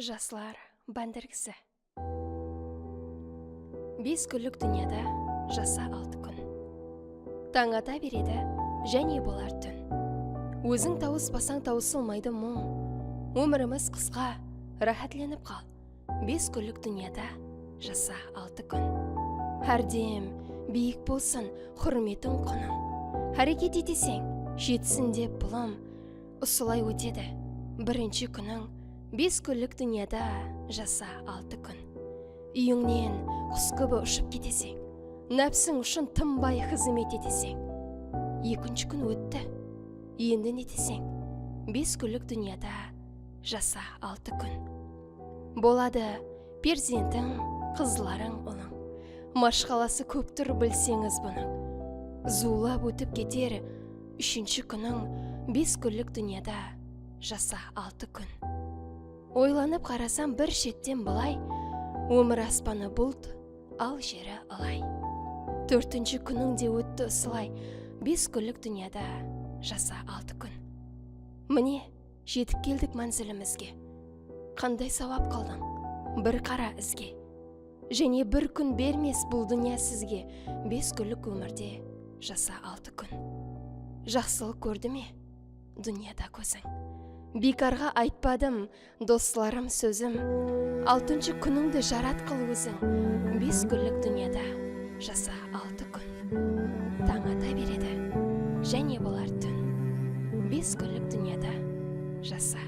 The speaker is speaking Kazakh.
Жаслар бәндіргісі. 5 күнлік дүнияда жаса 6 күн. Таң ата береді, және болар түн. Өзің тауыспасаң таусылмайды мұң. Өміріміз қысқа, рахатленіп қал. 5 күнлік дүнияда жаса 6 күн. Әрдем биік болсын құрметің құның. Харекет етесең, жетсін деп бұлым. Ұсылай өтеді бірінші күнің. 5 күнлік дүнияда жаса 6 күн. Үйіңнен құс көбі ұшып кетесең, нәпсің үшін тынбай қызмет етесең. 2-ші күн өтті, енді нетесең? 5 күнлік дүнияда жаса 6 күн. Болады перзентің, қызларың, ұлың. Машқаласы көп тұр білсеңіз бұның. Зулап өтіп кетер 3-ші күнің. 5 күнлік дүнияда жаса 6 күн. Ойланып қарасам бір шеттен былай, өмір аспаны бұлт, ал жері алай. 4-ші күнің де өтті ұсылай. 5 күнлік дүнияда жаса 6 күн. Міне, жетіп келдік мәнзілімізге. Қандай сауап қалдың? Бір қара ізге. Және бір күн бермес бұл дүния сізге. 5 күнлік өмірде жаса 6 күн. Жақсылық көрді ме дүнияда көзің? Бекарға айтпадым, достарым сөзім. 6-ші күніңді жарат қыл өзің. 5 күнлік дүнияда жаса 6 күн. Таң ата береді, және болар түн. 5 күнлік дүнияда жаса